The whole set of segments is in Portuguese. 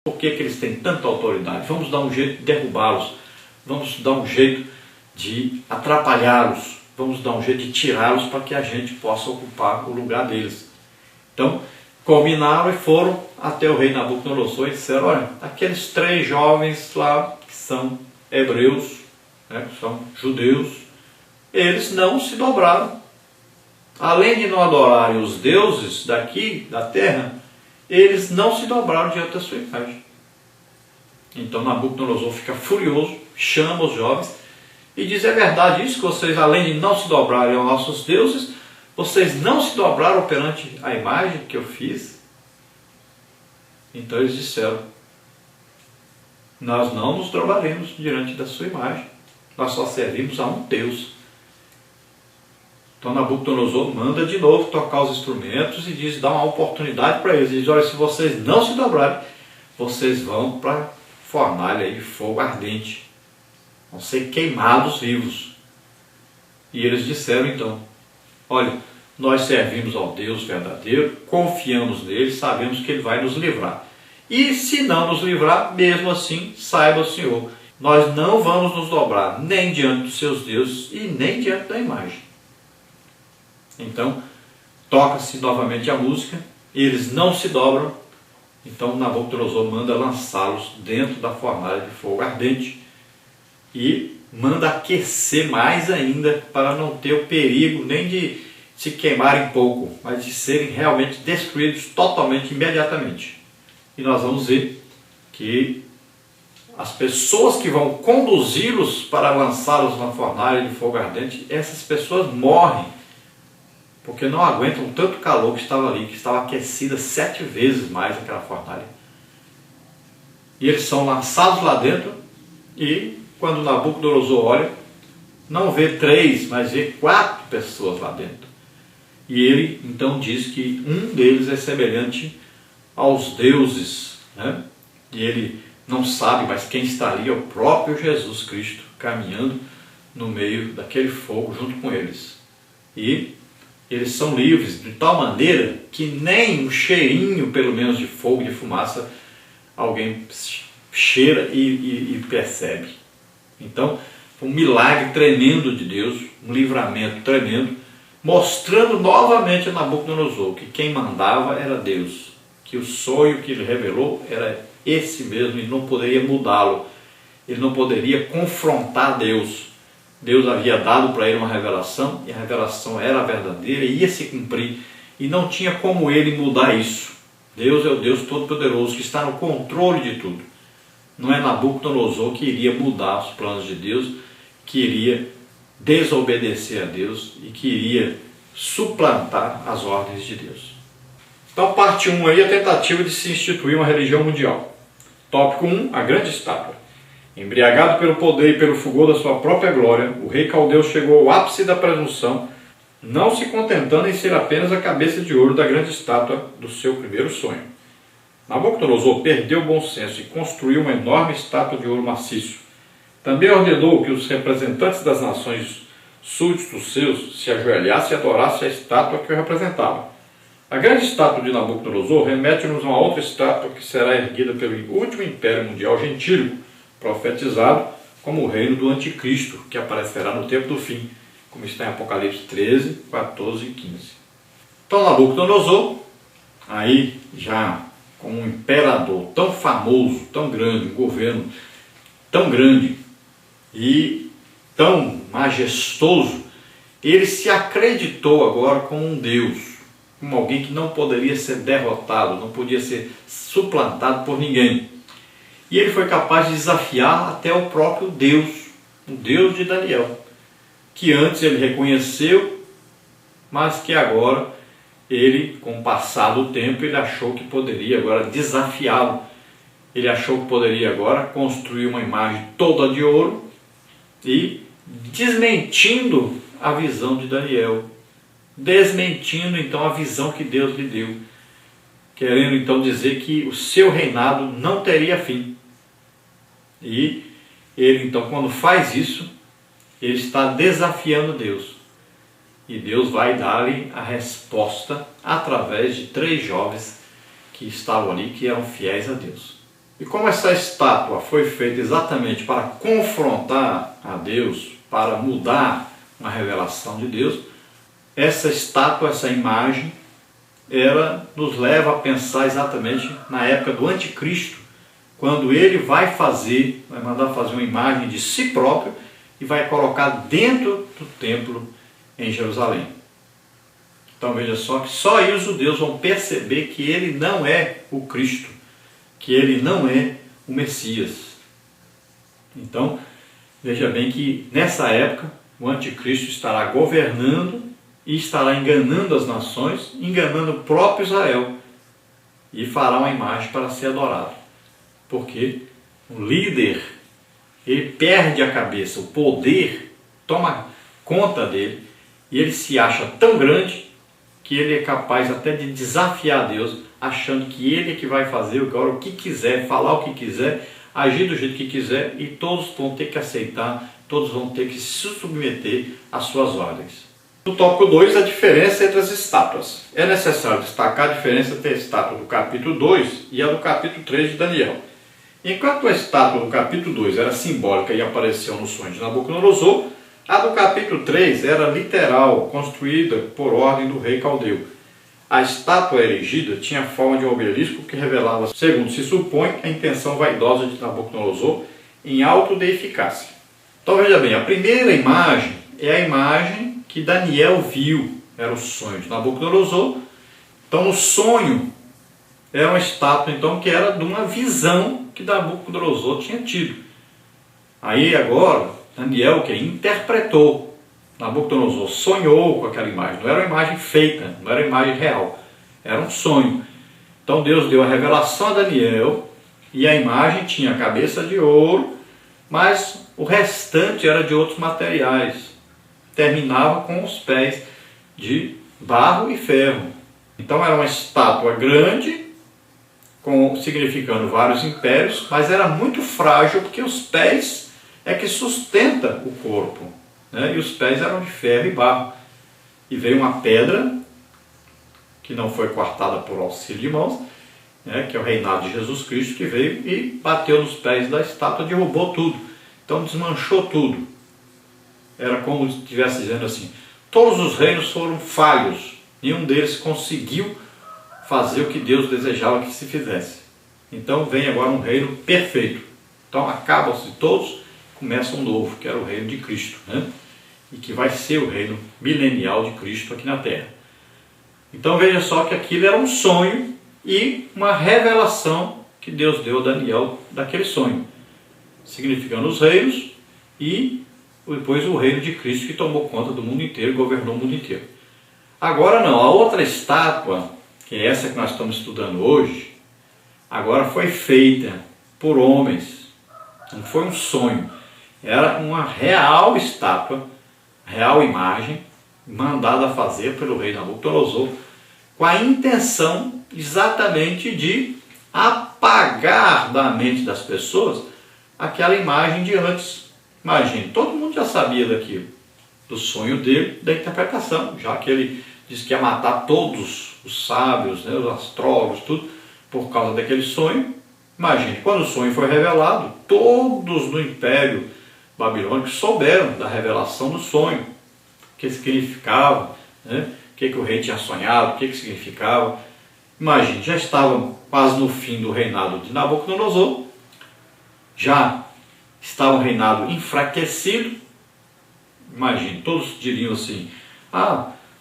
Por que que eles têm tanta autoridade? Vamos dar um jeito de derrubá-los, vamos dar um jeito de atrapalhá-los, vamos dar um jeito de tirá-los para que a gente possa ocupar o lugar deles. Então, combinaram e foram até o rei Nabucodonosor e disseram: olha, aqueles 3 jovens lá que são hebreus, né, que são judeus, eles não se dobraram. Além de não adorarem os deuses daqui, da terra, eles não se dobraram diante da sua imagem. Então Nabucodonosor fica furioso, chama os jovens e diz: é verdade isso, que vocês, além de não se dobrarem aos nossos deuses, vocês não se dobraram perante a imagem que eu fiz? Então eles disseram: nós não nos dobraremos diante da sua imagem, nós só servimos a um Deus. Então Nabucodonosor manda de novo tocar os instrumentos e diz, dá uma oportunidade para eles. Diz: olha, se vocês não se dobrarem, vocês vão para a fornalha de fogo ardente. Vão ser queimados vivos. E eles disseram então: olha, nós servimos ao Deus verdadeiro, confiamos nele, sabemos que ele vai nos livrar. E se não nos livrar, mesmo assim, saiba o Senhor, nós não vamos nos dobrar nem diante dos seus deuses e nem diante da imagem. Então, toca-se novamente a música, eles não se dobram, então Nabucodonosor manda lançá-los dentro da fornalha de fogo ardente e manda aquecer mais ainda para não ter o perigo nem de se queimarem pouco, mas de serem realmente destruídos totalmente, imediatamente. E nós vamos ver que as pessoas que vão conduzi-los para lançá-los na fornalha de fogo ardente, essas pessoas morrem, porque não aguentam tanto calor que estava ali, que estava aquecida 7 vezes mais aquela fornalha. E eles são lançados lá dentro, e quando Nabucodonosor olha, não vê 3, mas vê 4 pessoas lá dentro. E ele então diz que um deles é semelhante aos deuses, né? E ele não sabe, mas quem está ali é o próprio Jesus Cristo, caminhando no meio daquele fogo junto com eles. E eles são livres de tal maneira que nem um cheirinho, pelo menos, de fogo, de fumaça, alguém cheira e percebe. Então, foi um milagre tremendo de Deus, um livramento tremendo, mostrando novamente a Nabucodonosor que quem mandava era Deus, que o sonho que ele revelou era esse mesmo e não poderia mudá-lo, ele não poderia confrontar Deus. Deus havia dado para ele uma revelação, e a revelação era verdadeira e ia se cumprir, e não tinha como ele mudar isso. Deus é o Deus Todo-Poderoso, que está no controle de tudo. Não é Nabucodonosor que iria mudar os planos de Deus, que iria desobedecer a Deus e que iria suplantar as ordens de Deus. Então, parte 1 aí, a tentativa de se instituir uma religião mundial. Tópico 1, a grande estátua. Embriagado pelo poder e pelo fulgor da sua própria glória, o rei caldeu chegou ao ápice da presunção, não se contentando em ser apenas a cabeça de ouro da grande estátua do seu primeiro sonho. Nabucodonosor perdeu o bom senso e construiu uma enorme estátua de ouro maciço. Também ordenou que os representantes das nações súditos seus se ajoelhassem e adorassem a estátua que o representava. A grande estátua de Nabucodonosor remete-nos a uma outra estátua que será erguida pelo último império mundial gentílico, profetizado como o reino do anticristo, que aparecerá no tempo do fim, como está em Apocalipse 13, 14 e 15. Então Nabucodonosor, aí já como um imperador tão famoso, tão grande, um governo tão grande e tão majestoso, ele se acreditou agora como um Deus, como alguém que não poderia ser derrotado, não podia ser suplantado por ninguém. E ele foi capaz de desafiar até o próprio Deus, o Deus de Daniel, que antes ele reconheceu, mas que agora ele, com o passar do tempo, ele achou que poderia agora desafiá-lo. Ele achou que poderia agora construir uma imagem toda de ouro e desmentindo a visão de Daniel, desmentindo então a visão que Deus lhe deu, querendo então dizer que o seu reinado não teria fim. E ele então, quando faz isso, ele está desafiando Deus. E Deus vai dar-lhe a resposta através de 3 jovens que estavam ali, que eram fiéis a Deus. E como essa estátua foi feita exatamente para confrontar a Deus, para mudar uma revelação de Deus, essa estátua, essa imagem, ela nos leva a pensar exatamente na época do anticristo, quando ele vai mandar fazer uma imagem de si próprio e vai colocar dentro do templo em Jerusalém. Então veja só que só aí os judeus vão perceber que ele não é o Cristo, que ele não é o Messias. Então veja bem que nessa época o anticristo estará governando e estará enganando as nações, enganando o próprio Israel, e fará uma imagem para ser adorado. Porque o líder, ele perde a cabeça, o poder toma conta dele, e ele se acha tão grande que ele é capaz até de desafiar Deus, achando que ele é que vai fazer agora o que quiser, falar o que quiser, agir do jeito que quiser, e todos vão ter que aceitar, todos vão ter que se submeter às suas ordens. No tópico 2, a diferença entre as estátuas. É necessário destacar a diferença entre a estátua do capítulo 2 e a do capítulo 3 de Daniel. Enquanto a estátua do capítulo 2 era simbólica e apareceu no sonho de Nabucodonosor, a do capítulo 3 era literal, construída por ordem do rei caldeu. A estátua erigida tinha a forma de um obelisco que revelava, segundo se supõe, a intenção vaidosa de Nabucodonosor em autodeificar-se. Então veja bem, a primeira imagem é a imagem que Daniel viu, era o sonho de Nabucodonosor. Então o sonho era uma estátua então, que era de uma visão que Nabucodonosor tinha tido. Aí agora, Daniel que interpretou, Nabucodonosor sonhou com aquela imagem, não era uma imagem feita, não era uma imagem real, era um sonho. Então Deus deu a revelação a Daniel, e a imagem tinha a cabeça de ouro, mas o restante era de outros materiais. Terminava com os pés de barro e ferro. Então era uma estátua grande, significando vários impérios, mas era muito frágil, porque os pés é que sustenta o corpo, né? E os pés eram de ferro e barro. E veio uma pedra, que não foi cortada por auxílio de mãos, né? Que é o reinado de Jesus Cristo, que veio e bateu nos pés da estátua, derrubou tudo. Então desmanchou tudo. Era como se estivesse dizendo assim, todos os reinos foram falhos, nenhum deles conseguiu fazer o que Deus desejava que se fizesse. Então vem agora um reino perfeito. Então acabam-se todos, começa um novo, que era o reino de Cristo, né? E que vai ser o reino milenial de Cristo aqui na Terra. Então veja só que aquilo era um sonho e uma revelação que Deus deu a Daniel daquele sonho, significando os reinos e depois o reino de Cristo, que tomou conta do mundo inteiro, governou o mundo inteiro. Agora não, a outra estátua, que é essa que nós estamos estudando hoje, agora foi feita por homens, não foi um sonho, era uma real estátua, real imagem, mandada a fazer pelo rei Nabucodonosor, com a intenção exatamente de apagar da mente das pessoas aquela imagem de antes. Imagine, todo mundo já sabia daquilo, do sonho dele, da interpretação, já que ele disse que ia matar todos os sábios, né, os astrólogos, tudo, por causa daquele sonho. Imagine, quando o sonho foi revelado, todos no Império Babilônico souberam da revelação do sonho, o que significava, né, o que o rei tinha sonhado, o que significava. Imagine, já estavam quase no fim do reinado de Nabucodonosor, já estava um reinado enfraquecido. Imagine, todos diriam assim,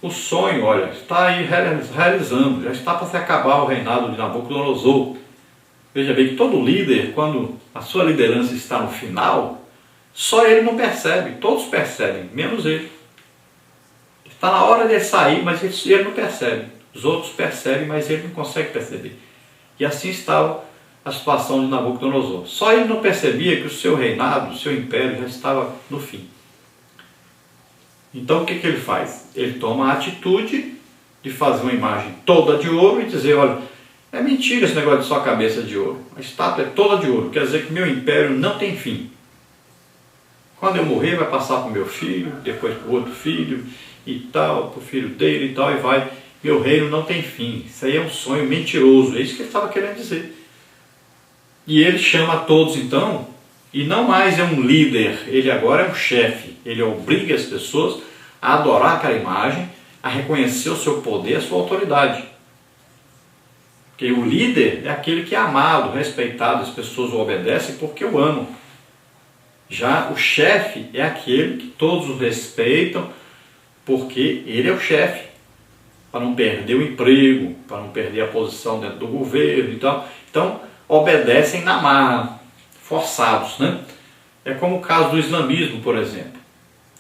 o sonho, olha, está aí realizando, já está para se acabar o reinado de Nabucodonosor. Veja bem que todo líder, quando a sua liderança está no final, só ele não percebe, todos percebem, menos ele. Está na hora de sair, mas ele não percebe. Os outros percebem, mas ele não consegue perceber. E assim estava a situação de Nabucodonosor. Só ele não percebia que o seu reinado, o seu império já estava no fim. Então o que ele faz? Ele toma a atitude de fazer uma imagem toda de ouro e dizer, olha, é mentira esse negócio de só cabeça de ouro. A estátua é toda de ouro, quer dizer que meu império não tem fim. Quando eu morrer vai passar para o meu filho, depois para o outro filho e tal, para o filho dele e tal, e vai. Meu reino não tem fim. Isso aí é um sonho mentiroso, é isso que ele estava querendo dizer. E ele chama a todos então, e não mais é um líder, ele agora é um chefe. Ele obriga as pessoas a adorar aquela imagem, a reconhecer o seu poder, a sua autoridade. Porque o líder é aquele que é amado, respeitado, as pessoas o obedecem porque o amam. Já o chefe é aquele que todos o respeitam porque ele é o chefe, para não perder o emprego, para não perder a posição dentro do governo e tal. Então, obedecem na marra, forçados, né? É como o caso do islamismo, por exemplo.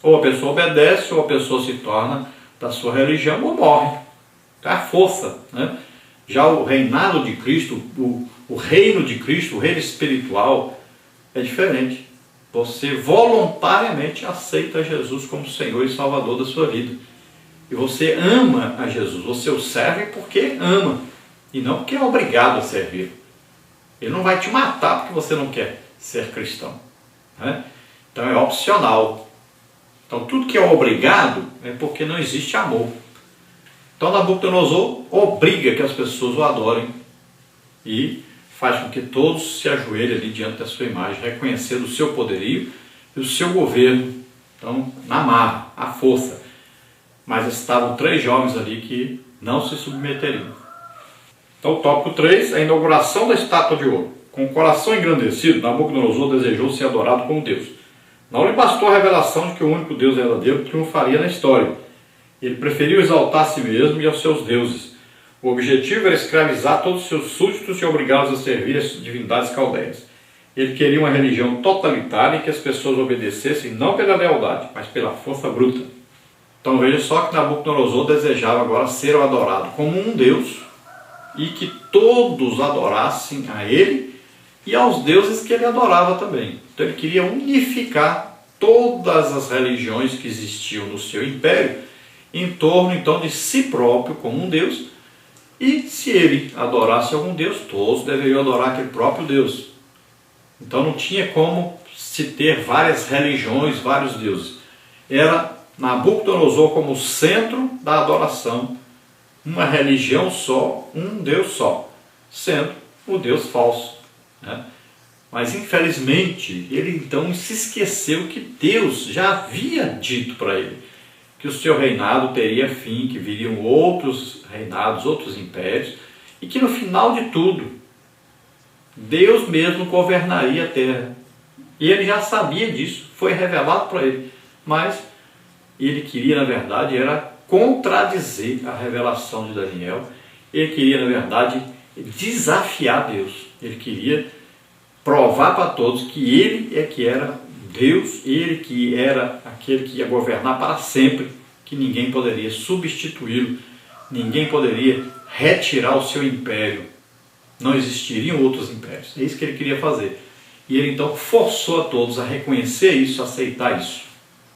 Ou a pessoa obedece, ou a pessoa se torna da sua religião, ou morre. É a força, né? Já o reinado de Cristo, o reino de Cristo, o reino espiritual, é diferente. Você voluntariamente aceita Jesus como Senhor e Salvador da sua vida. E você ama a Jesus. Você o serve porque ama. E não porque é obrigado a servir. Ele não vai te matar porque você não quer ser cristão, né? Então é opcional. Então tudo que é obrigado é porque não existe amor. Então Nabucodonosor obriga que as pessoas o adorem e faz com que todos se ajoelhem ali diante da sua imagem, reconhecendo o seu poderio e o seu governo. Então, na marra, à força. Mas estavam 3 jovens ali que não se submeteriam. Então, o tópico 3, a inauguração da estátua de ouro. Com o coração engrandecido, Nabucodonosor desejou ser adorado como Deus. Não lhe bastou a revelação de que o único Deus verdadeiro triunfaria na história. Ele preferiu exaltar a si mesmo e aos seus deuses. O objetivo era escravizar todos os seus súditos e obrigá-los a servir as divindades caldeias. Ele queria uma religião totalitária em que as pessoas obedecessem não pela lealdade, mas pela força bruta. Então veja só que Nabucodonosor desejava agora ser adorado como um Deus e que todos adorassem a ele e aos deuses que ele adorava também. Então ele queria unificar todas as religiões que existiam no seu império em torno então de si próprio como um Deus. E se ele adorasse algum Deus, todos deveriam adorar aquele próprio Deus. Então não tinha como se ter várias religiões, vários deuses. Era Nabucodonosor como centro da adoração, uma religião só, um Deus só, sendo o Deus falso, né? Mas infelizmente ele então se esqueceu que Deus já havia dito para ele que o seu reinado teria fim, que viriam outros reinados, outros impérios, e que no final de tudo, Deus mesmo governaria a terra. E ele já sabia disso, foi revelado para ele, mas ele queria, na verdade, era contradizer a revelação de Daniel. Ele queria, na verdade, desafiar Deus. Ele queria provar para todos que ele é que era Deus, ele que era aquele que ia governar para sempre, que ninguém poderia substituí-lo, ninguém poderia retirar o seu império, não existiriam outros impérios. É isso que ele queria fazer. E ele então forçou a todos a reconhecer isso, a aceitar isso.